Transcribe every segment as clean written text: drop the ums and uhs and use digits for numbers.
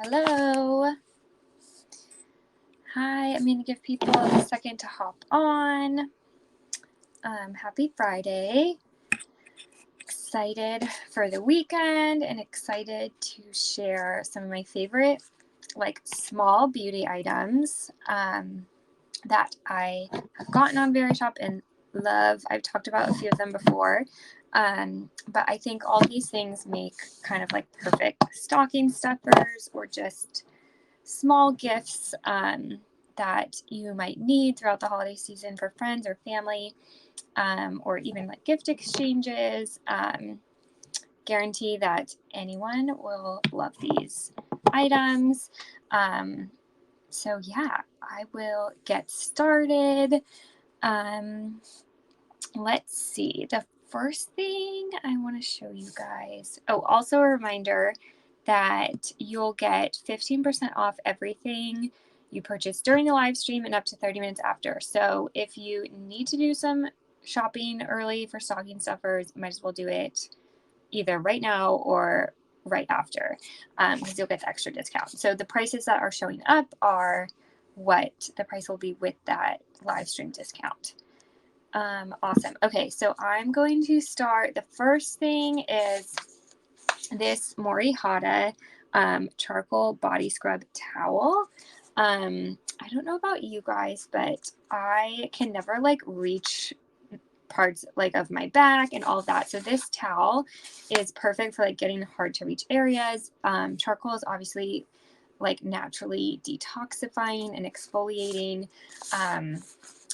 Hello. Hi, I'm going to give people a second to hop on. Happy Friday. Excited for the weekend and excited to share some of my favorite small beauty items that I have gotten on Verishop and love. I've talked about a few of them before. But I think all these things make kind of like perfect stocking stuffers or just small gifts that you might need throughout the holiday season for friends or family, or even like gift exchanges. Guarantee that anyone will love these items. So yeah, I will get started. Let's see. The first thing I want to show you guys. Oh, also a reminder that you'll get 15% off everything you purchase during the live stream and up to 30 minutes after. So if you need to do some shopping early for stocking stuffers, you might as well do it either right now or right after, because you'll get the extra discount. So the prices that are showing up are what the price will be with that live stream discount. Awesome. Okay, so I'm going to start. The first thing is this Morihata charcoal body scrub towel. I don't know about you guys, but I can never like reach parts like of my back and all of that. So this towel is perfect for like getting hard to reach areas. Charcoal is obviously like naturally detoxifying and exfoliating.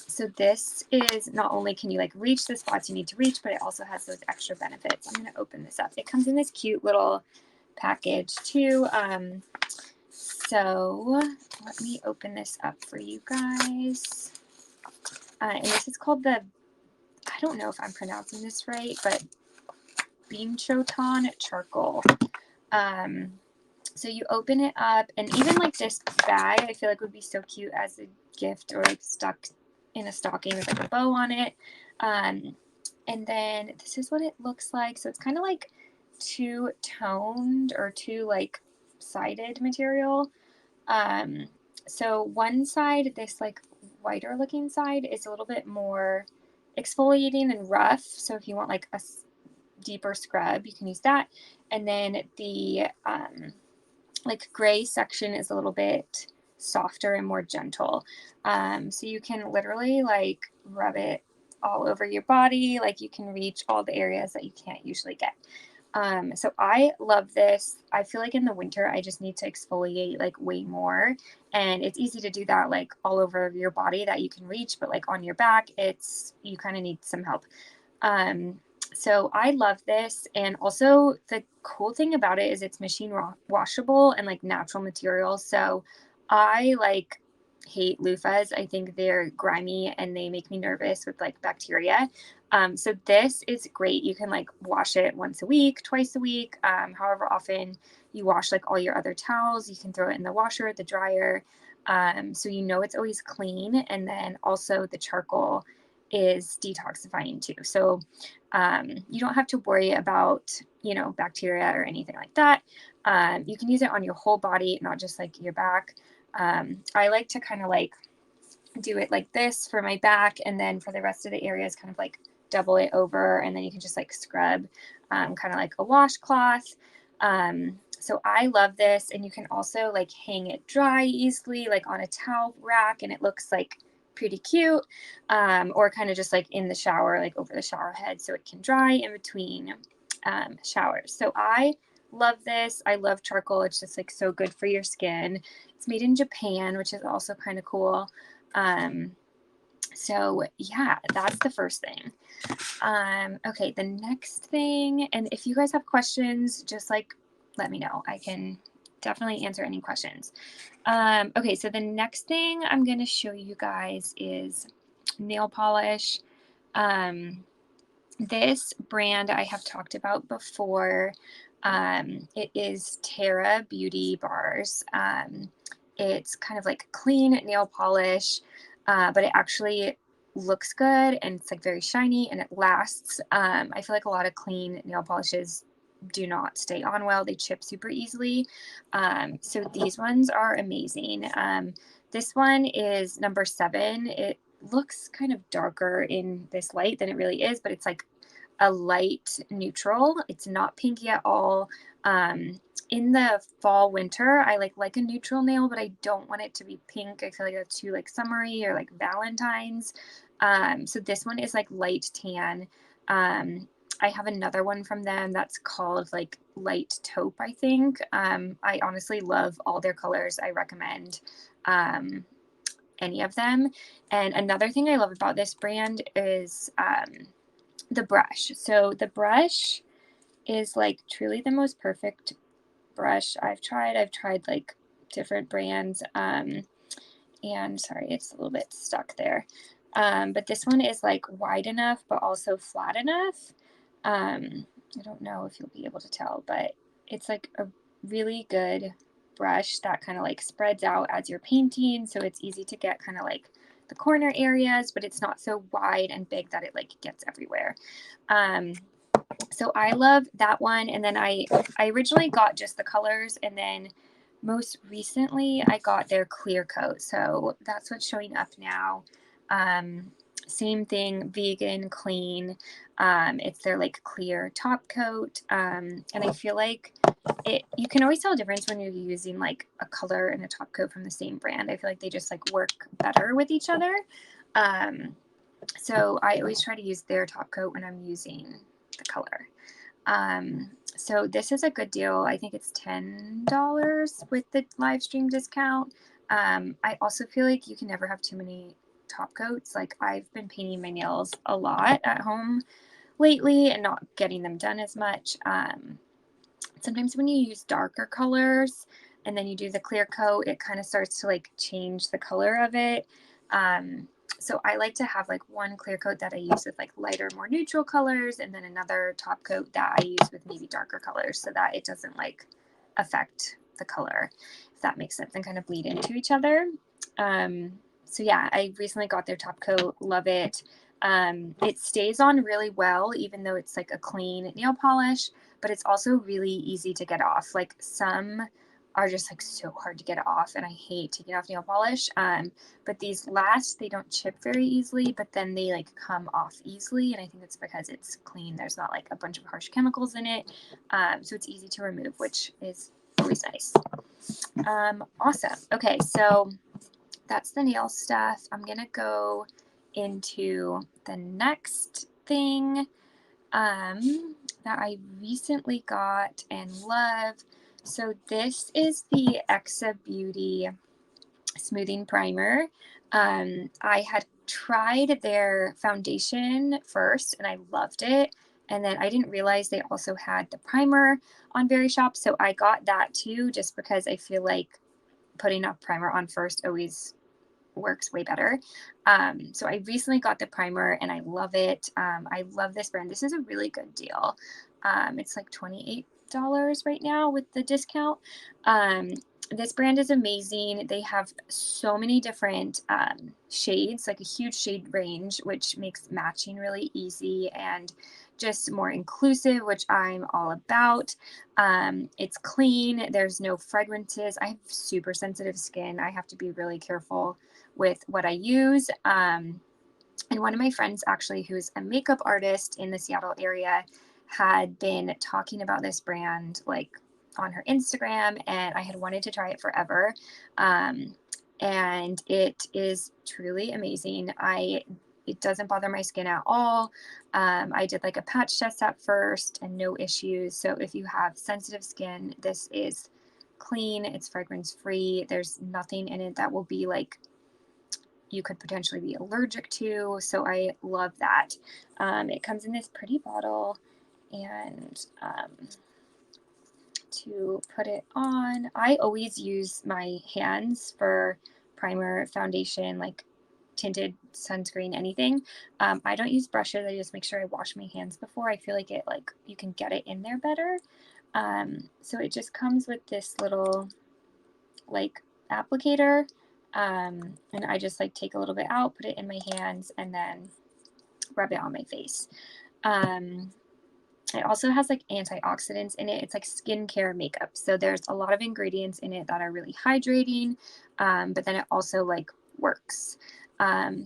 So this is not only can you like reach the spots you need to reach, but it also has those extra benefits. I'm going to open this up. It comes in this cute little package too. So let me open this up for you guys. And this is called the, I don't know if I'm pronouncing this right, but Binchoton charcoal. So you open it up, and even like this bag, I feel like would be so cute as a gift or like stuck in a stocking with like a bow on it. And then this is what it looks like. So it's kind of like two-toned or two like sided material. So one side, this like whiter looking side, is a little bit more exfoliating and rough. So if you want like a deeper scrub, you can use that. And then the like gray section is a little bit softer and more gentle. So you can literally like rub it all over your body. Like you can reach all the areas that you can't usually get. So I love this. I feel like in the winter, I just need to exfoliate like way more. And it's easy to do that like all over your body that you can reach, but like on your back, you kind of need some help. So I love this. And also the cool thing about it is it's machine washable and like natural materials. So I like hate loofahs. I think they're grimy and they make me nervous with like bacteria. So this is great. You can like wash it once a week, twice a week, however often you wash like all your other towels. You can throw it in the washer, the dryer. So you know it's always clean. And then also the charcoal is detoxifying too. So you don't have to worry about, bacteria or anything like that. You can use it on your whole body, not just like your back. I like to kind of like do it like this for my back, and then for the rest of the areas, kind of like double it over, and then you can just like scrub, kind of like a washcloth. So I love this, and you can also like hang it dry easily, like on a towel rack, and it looks like pretty cute, or kind of just like in the shower, like over the shower head, so it can dry in between showers. So I love this. I love charcoal. It's just like so good for your skin. It's made in Japan, which is also kind of cool. So yeah, that's the first thing. Okay, the next thing, and if you guys have questions, just like let me know. I can definitely answer any questions. Okay, so the next thing I'm going to show you guys is nail polish. This brand I have talked about before. It is Terra Beauty Bars. It's kind of like clean nail polish, but it actually looks good and it's like very shiny and it lasts. I feel like a lot of clean nail polishes do not stay on well. They chip super easily. So these ones are amazing. This one is number 7. It looks kind of darker in this light than it really is, but it's like a light neutral. It's not pinky at all. In the fall winter, I like a neutral nail, but I don't want it to be pink. I feel like that's too like summery or like Valentine's. So this one is like light tan. I have another one from them that's called like light taupe, I think. I honestly love all their colors. I recommend any of them. And another thing I love about this brand is the brush. So the brush is like truly the most perfect brush I've tried. I've tried like different brands. And sorry, it's a little bit stuck there. But this one is like wide enough, but also flat enough. I don't know if you'll be able to tell, but it's like a really good brush that kind of like spreads out as you're painting. So it's easy to get kind of like the corner areas, but it's not so wide and big that it like gets everywhere. So I love that one. And then I originally got just the colors, and then most recently I got their clear coat. So that's what's showing up now. Same thing, vegan, clean. It's their like clear top coat. And I feel like you can always tell a difference when you're using like a color and a top coat from the same brand. I feel like they just like work better with each other. So I always try to use their top coat when I'm using the color. So this is a good deal. I think it's $10 with the live stream discount. I also feel like you can never have too many top coats. Like I've been painting my nails a lot at home lately and not getting them done as much. Sometimes when you use darker colors and then you do the clear coat, it kind of starts to like change the color of it. So I like to have like one clear coat that I use with like lighter, more neutral colors, and then another top coat that I use with maybe darker colors so that it doesn't like affect the color, if that makes sense, and kind of bleed into each other. So yeah, I recently got their top coat, love it. It stays on really well, even though it's like a clean nail polish, but it's also really easy to get off. Like some are just like so hard to get off, and I hate taking off nail polish. But these last, they don't chip very easily, but then they like come off easily, and I think it's because it's clean. There's not like a bunch of harsh chemicals in it, so it's easy to remove, which is always nice. Awesome. Okay, so that's the nail stuff. I'm gonna go into the next thing that I recently got and love. So this is the Exa Beauty Smoothing Primer. I had tried their foundation first and I loved it. And then I didn't realize they also had the primer on Verishop. So I got that too, just because I feel like putting a primer on first always works way better. So I recently got the primer and I love it. I love this brand. This is a really good deal. It's like $28 right now with the discount. This brand is amazing. They have so many different shades, like a huge shade range, which makes matching really easy and just more inclusive, which I'm all about. It's clean. There's no fragrances. I have super sensitive skin. I have to be really careful with what I use. And one of my friends, actually, who's a makeup artist in the Seattle area, had been talking about this brand like on her Instagram, and I had wanted to try it forever. And it is truly amazing. It doesn't bother my skin at all. I did like a patch test at first and no issues. So if you have sensitive skin, this is clean. It's fragrance free. There's nothing in it that will be like you could potentially be allergic to. So I love that. It comes in this pretty bottle, and to put it on, I always use my hands for primer, foundation, like tinted sunscreen, anything. I don't use brushes. I just make sure I wash my hands before. I feel like it like you can get it in there better. So it just comes with this little like applicator, and I just like take a little bit out, put it in my hands, and then rub it on my face. It also has like antioxidants in it. It's like skincare makeup. So there's a lot of ingredients in it that are really hydrating, but then it also like works.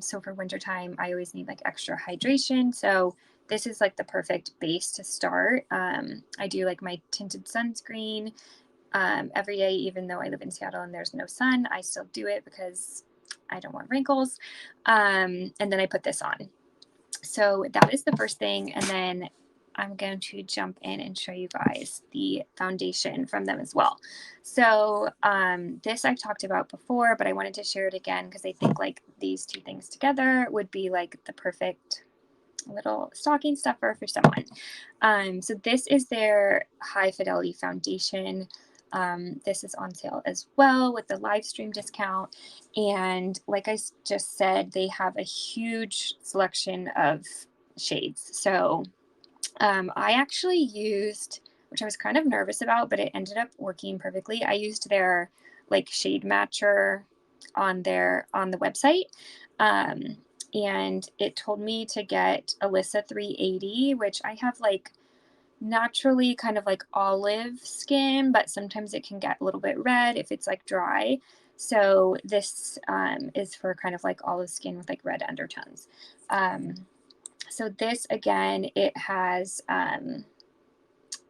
So for wintertime, I always need like extra hydration. So this is like the perfect base to start. I do like my tinted sunscreen every day, even though I live in Seattle and there's no sun. I still do it because I don't want wrinkles. And then I put this on. So that is the first thing. And then I'm going to jump in and show you guys the foundation from them as well. So this I've talked about before, but I wanted to share it again because I think like these two things together would be like the perfect little stocking stuffer for someone. So this is their high fidelity foundation. This is on sale as well with the live stream discount. And like I just said, they have a huge selection of shades. So I actually used, which I was kind of nervous about, but it ended up working perfectly. I used their like shade matcher on the website. And it told me to get Alyssa 380, which I have like naturally kind of like olive skin, but sometimes it can get a little bit red if it's like dry. So this is for kind of like olive skin with like red undertones. So this again, it has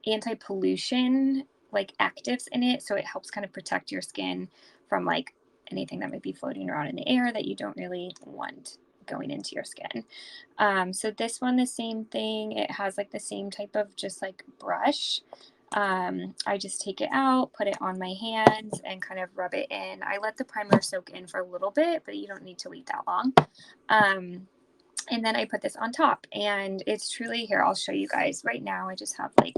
anti-pollution like actives in it, so it helps kind of protect your skin from like anything that might be floating around in the air that you don't really want going into your skin. So this one, the same thing. It has like the same type of just like brush. I just take it out, put it on my hands, and kind of rub it in. I let the primer soak in for a little bit, but you don't need to wait that long. And then I put this on top, and it's truly, here, I'll show you guys. Right now I just have like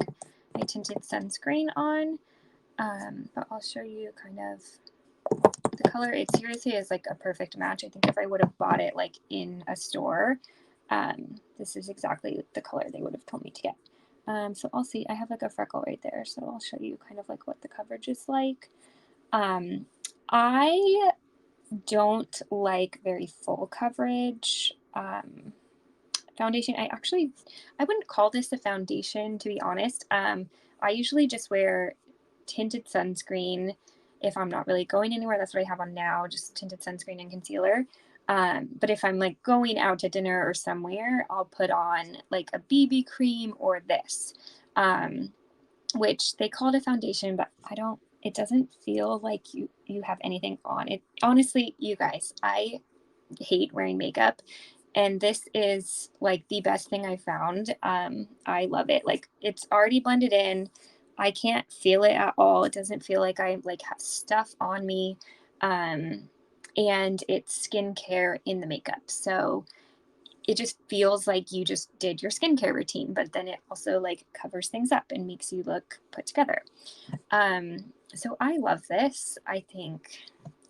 my tinted sunscreen on, but I'll show you kind of the color. It seriously is like a perfect match. I think if I would have bought it like in a store, this is exactly the color they would have told me to get. So I'll see, I have like a freckle right there, so I'll show you kind of like what the coverage is like. I don't like very full coverage foundation. I wouldn't call this a foundation, to be honest. I usually just wear tinted sunscreen if I'm not really going anywhere. That's what I have on now, just tinted sunscreen and concealer. But if I'm like going out to dinner or somewhere, I'll put on like a BB cream or this, which they call it a foundation, but it doesn't feel like you have anything on it. Honestly, you guys, I hate wearing makeup, and this is like the best thing I found. I love it. Like it's already blended in. I can't feel it at all. It doesn't feel like I like have stuff on me. And it's skincare in the makeup. So it just feels like you just did your skincare routine, but then it also like covers things up and makes you look put together. So I love this. I think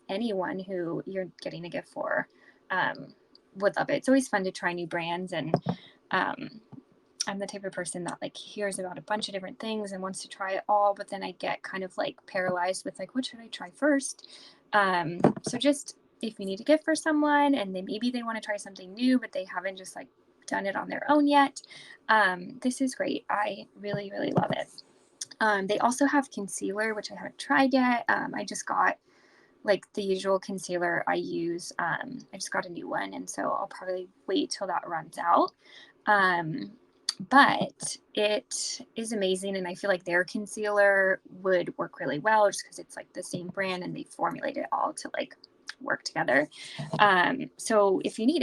anyone who you're getting a gift for would love it. It's always fun to try new brands, and I'm the type of person that like hears about a bunch of different things and wants to try it all, but then I get kind of like paralyzed with like, what should I try first? So just if you need a gift for someone and maybe they want to try something new, but they haven't just like done it on their own yet, this is great. I really, really love it. They also have concealer, which I haven't tried yet. I just got like the usual concealer I use. I just got a new one, and so I'll probably wait till that runs out. But it is amazing, and I feel like their concealer would work really well just because it's like the same brand and they formulate it all to like work together. So if you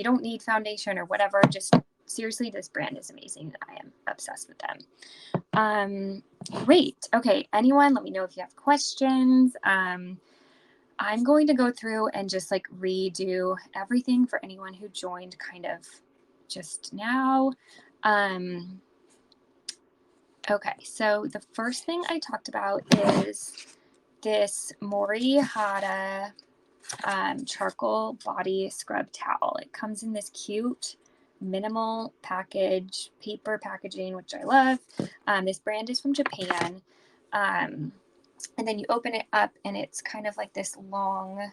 don't need foundation or whatever, just seriously, this brand is amazing. I am obsessed with them. Great. Okay, anyone, let me know if you have questions. I'm going to go through and just like redo everything for anyone who joined kind of just now. Okay, so the first thing I talked about is this Mori Hada charcoal body scrub towel. It comes in this cute minimal paper packaging, which I love. This brand is from Japan. And then you open it up and it's kind of like this long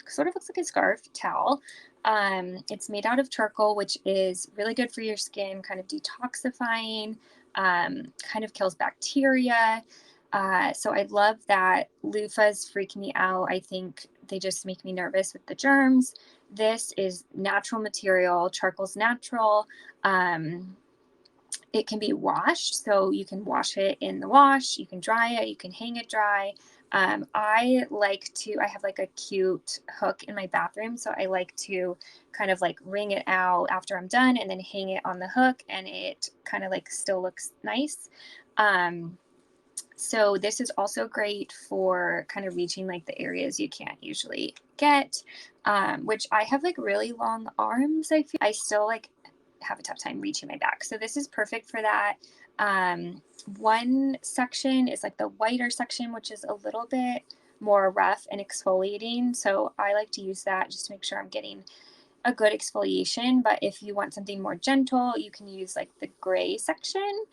sort of looks like a scarf towel. It's made out of charcoal, which is really good for your skin, kind of detoxifying, kind of kills bacteria. So I love that. Loofahs freak me out. I think they just make me nervous with the germs. This is natural material. Charcoal's natural. It can be washed, so you can wash it in the wash, you can dry it, you can hang it dry. I have like a cute hook in my bathroom, so I like to kind of like wring it out after I'm done and then hang it on the hook, and it kind of like still looks nice. So this is also great for kind of reaching like the areas you can't usually get, which I have like really long arms. I still like have a tough time reaching my back. So this is perfect for that. One section is like the whiter section, which is a little bit more rough and exfoliating. So I like to use that just to make sure I'm getting a good exfoliation. But if you want something more gentle, you can use like the gray section,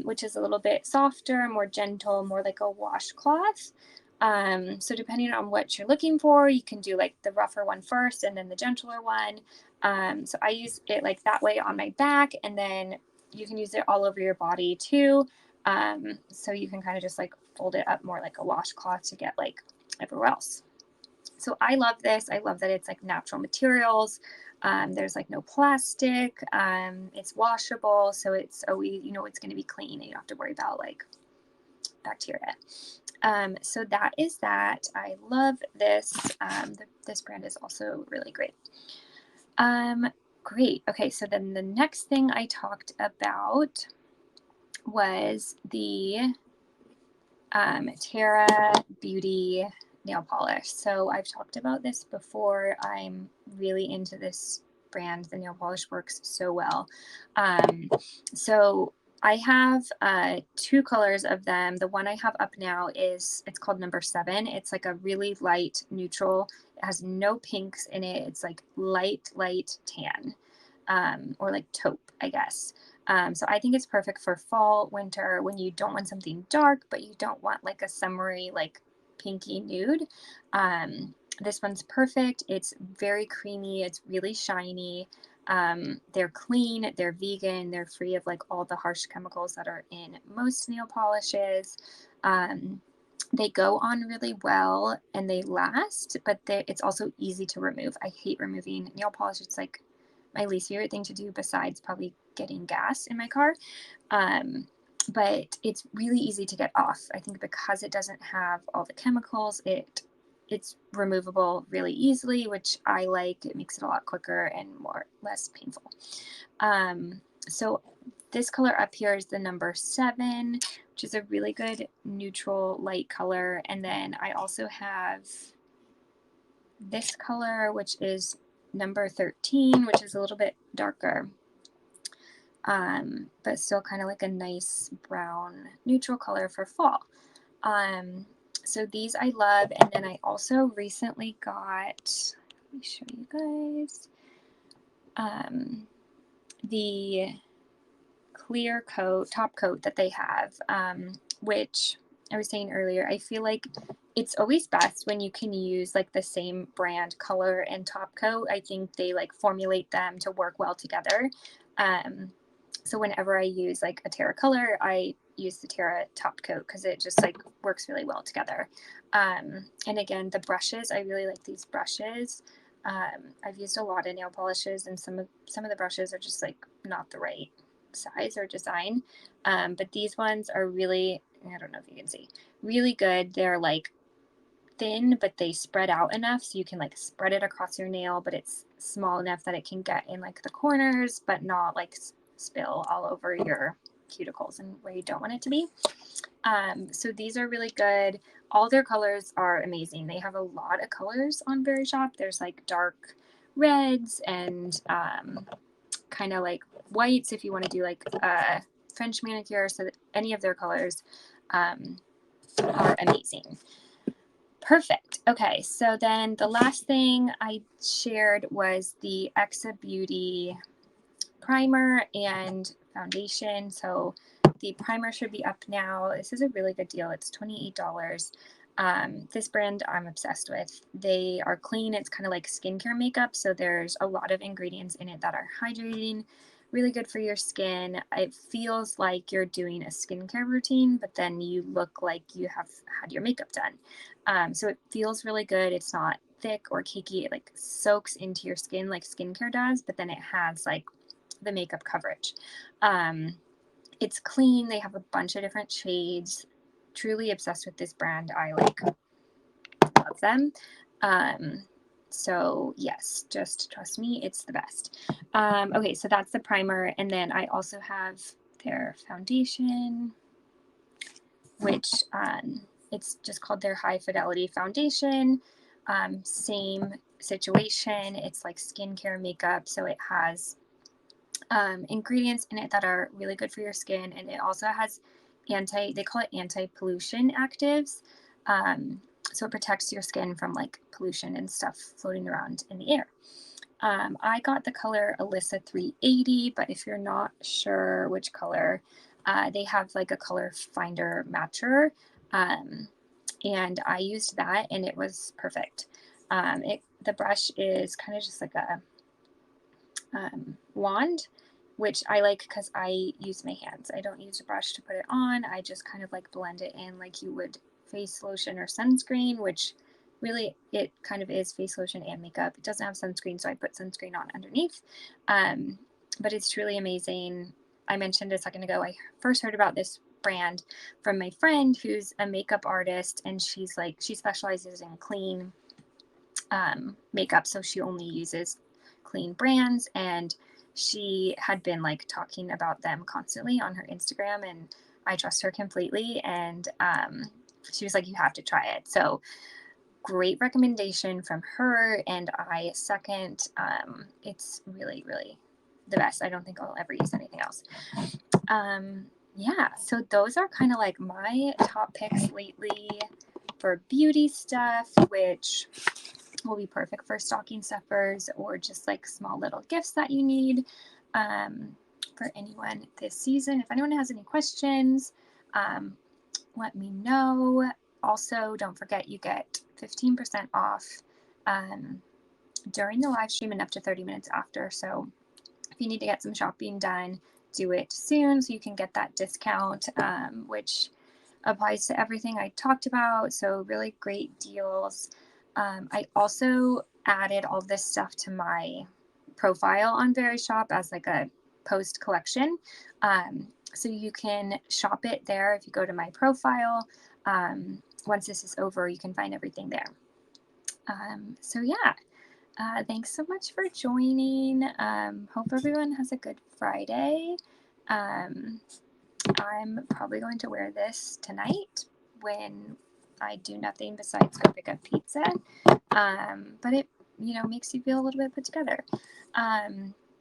which is a little bit softer, more gentle, more like a washcloth. So depending on what you're looking for, you can do like the rougher one first and then the gentler one. So I use it like that way on my back, and then you can use it all over your body too. So you can kind of just like fold it up more like a washcloth to get like everywhere else. So I love this. I love that it's like natural materials. There's like no plastic. It's washable, so it's always, it's going to be clean, and you don't have to worry about like bacteria. So that is that. I love this. This brand is also really great. Great. Okay, so then the next thing I talked about was the Terra Beauty nail polish. So I've talked about this before. I'm really into this brand. The nail polish works so well. So I have two colors of them. The one I have up now it's called number 7. It's like a really light neutral. It has no pinks in it. It's like light tan, or like taupe, I guess. So I think it's perfect for fall, winter, when you don't want something dark, but you don't want like a summery, like pinky nude. This one's perfect. It's very creamy. It's really shiny. They're clean, they're vegan, they're free of like all the harsh chemicals that are in most nail polishes. They go on really well and they last, but it's also easy to remove. I hate removing nail polish. It's like my least favorite thing to do besides probably getting gas in my car. But it's really easy to get off. I think because it doesn't have all the chemicals, it's removable really easily, which I like. It makes it a lot quicker and less painful. So this color up here is the number 7, which is a really good neutral light color. And then I also have this color, which is number 13, which is a little bit darker, but still kind of like a nice brown neutral color for fall. So these I love. And then I also recently got, let me show you guys, the clear coat, top coat that they have, which I was saying earlier, I feel like it's always best when you can use like the same brand color and top coat. I think they like formulate them to work well together. So whenever I use like a Terra color, I use the Terra top coat because it just like works really well together. And again, the brushes, I really like these brushes. I've used a lot of nail polishes, and some of the brushes are just like not the right size or design. But these ones are really, I don't know if you can see, really good. They're like thin, but they spread out enough so you can like spread it across your nail, but it's small enough that it can get in like the corners, but not like spill all over your cuticles and where you don't want it to be. So these are really good. All their colors are amazing. They have a lot of colors on Verishop. There's like dark reds and kind of like whites if you want to do like a French manicure. So that any of their colors are amazing. Perfect. Okay, so then the last thing I shared was the Exa Beauty primer and foundation. So the primer should be up now. This is a really good deal. It's $28. This brand I'm obsessed with. They are clean. It's kind of like skincare makeup. So there's a lot of ingredients in it that are hydrating, really good for your skin. It feels like you're doing a skincare routine, but then you look like you have had your makeup done. So it feels really good. It's not thick or cakey. It like soaks into your skin like skincare does, but then it has like the makeup coverage. It's clean. They have a bunch of different shades. Truly obsessed with this brand. I like love them. So yes, just trust me, it's the best. Okay, so that's the primer, and then I also have their foundation, which it's just called their High Fidelity Foundation. Same situation. It's like skincare makeup, so it has ingredients in it that are really good for your skin, and it also has they call it anti-pollution actives. So it protects your skin from like pollution and stuff floating around in the air. I got the color Alyssa 380, but if you're not sure which color, they have like a color finder matcher. And I used that and it was perfect. The brush is kind of just like a wand, which I like because I use my hands. I don't use a brush to put it on. I just kind of like blend it in like you would face lotion or sunscreen, which really it kind of is face lotion and makeup. It doesn't have sunscreen, so I put sunscreen on underneath. But it's truly amazing. I mentioned a second ago, I first heard about this brand from my friend who's a makeup artist, and she specializes in clean makeup, so she only uses clean brands, and she had been like talking about them constantly on her Instagram, and I trust her completely, and she was like, you have to try it. So great recommendation from her, and I second. It's really, really the best. I don't think I'll ever use anything else. Yeah, so those are kind of like my top picks lately for beauty stuff, which will be perfect for stocking stuffers or just like small little gifts that you need for anyone this season. If anyone has any questions, let me know. Also, don't forget you get 15% off during the live stream and up to 30 minutes after. So if you need to get some shopping done, do it soon so you can get that discount, which applies to everything I talked about. So really great deals. I also added all this stuff to my profile on Verishop as like a post collection. So you can shop it there if you go to my profile. Once this is over, you can find everything there. So yeah, thanks so much for joining. Hope everyone has a good Friday. I'm probably going to wear this tonight when I do nothing besides go pick up pizza. But it, makes you feel a little bit put together.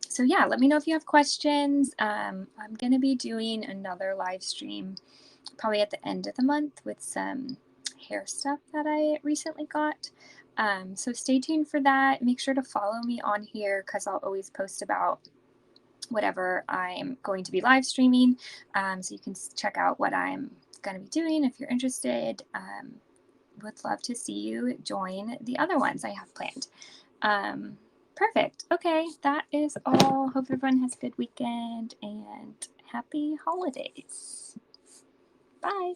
So yeah, let me know if you have questions. I'm going to be doing another live stream probably at the end of the month with some hair stuff that I recently got. So stay tuned for that. Make sure to follow me on here because I'll always post about whatever I'm going to be live streaming. So you can check out what I'm going to be doing if you're interested. Would love to see you join the other ones I have planned. Perfect. Okay, that is all. Hope everyone has a good weekend and happy holidays. Bye.